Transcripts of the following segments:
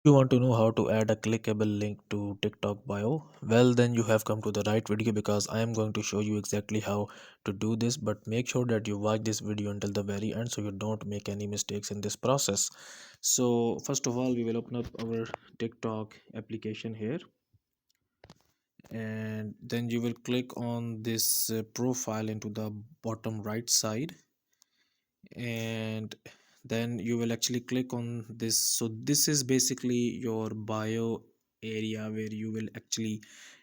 You want to know how to add a clickable link to TikTok bio? Well, then you have come to the right video because I am going to show you exactly how to do this. But make sure that you watch this video until the very end so you don't make any mistakes in this process. So, first of all, we will open up our TikTok application here, and then you will click on this profile into the bottom right side, and then you will actually click on this. So this is basically your bio area where you will actually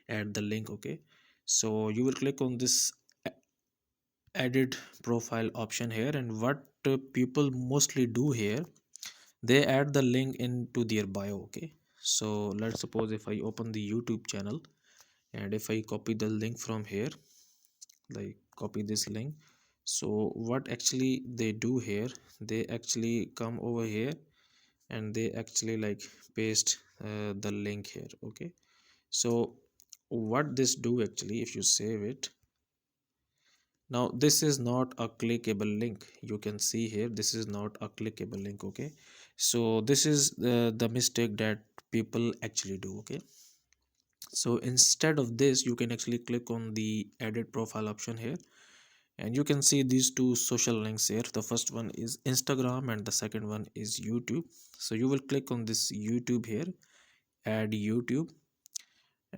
add the link. Okay, so you will click on this a- edit profile option here, and what people mostly do here, they add the link into their bio. Okay, so let's suppose if I open the YouTube channel, and if I copy the link from here, like copy this link. So what actually they do here, they actually come over here and they actually like paste the link here. Okay, so what this do actually, if you save it, now this is not a clickable link. You can see here, this is not a clickable link. Okay, so this is the mistake that people actually do. Okay, so instead of this, you can actually click on the edit profile option here, and you can see these two social links here. The first one is Instagram and the second one is YouTube. So you will click on this YouTube here, add YouTube,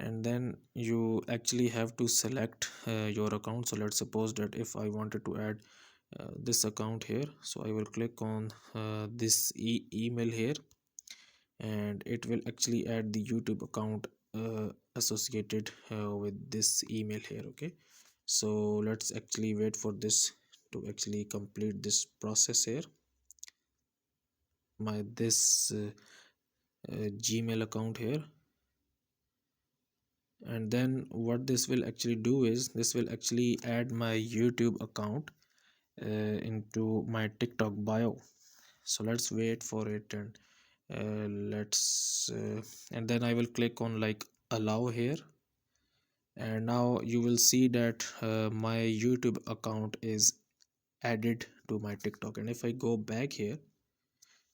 and then you actually have to select your account. So let's suppose that if I wanted to add this account here, so I will click on this email here, and it will actually add the YouTube account associated with this email here. Okay, so let's actually wait for this to actually complete this process here. My this Gmail account here, and then what this will actually do is this will actually add my YouTube account into my TikTok bio. So let's wait for it, and let's and then I will click on like allow here, and now you will see that my YouTube account is added to my TikTok. And if I go back here,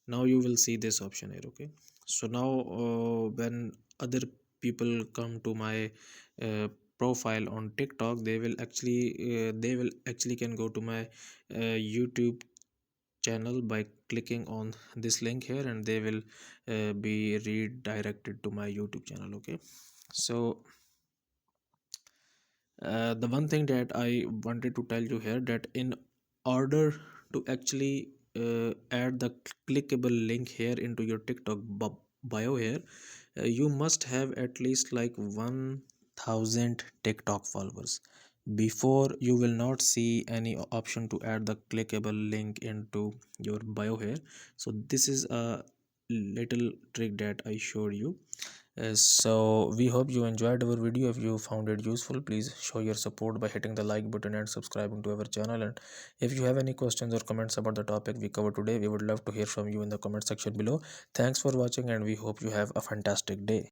now you will see this option here. Okay, so now when other people come to my profile on TikTok, they will actually can go to my YouTube channel by clicking on this link here, and they will be redirected to my YouTube channel. Okay, so the one thing that I wanted to tell you here, that in order to actually add the clickable link here into your TikTok bio here, you must have at least like 1000 TikTok followers. Before, you will not see any option to add the clickable link into your bio here. So this is a little trick that I showed you. So we hope you enjoyed our video. If you found it useful, please show your support by hitting the like button and subscribing to our channel. And if you have any questions or comments about the topic we covered today, we would love to hear from you in the comment section below. Thanks for watching, and we hope you have a fantastic day.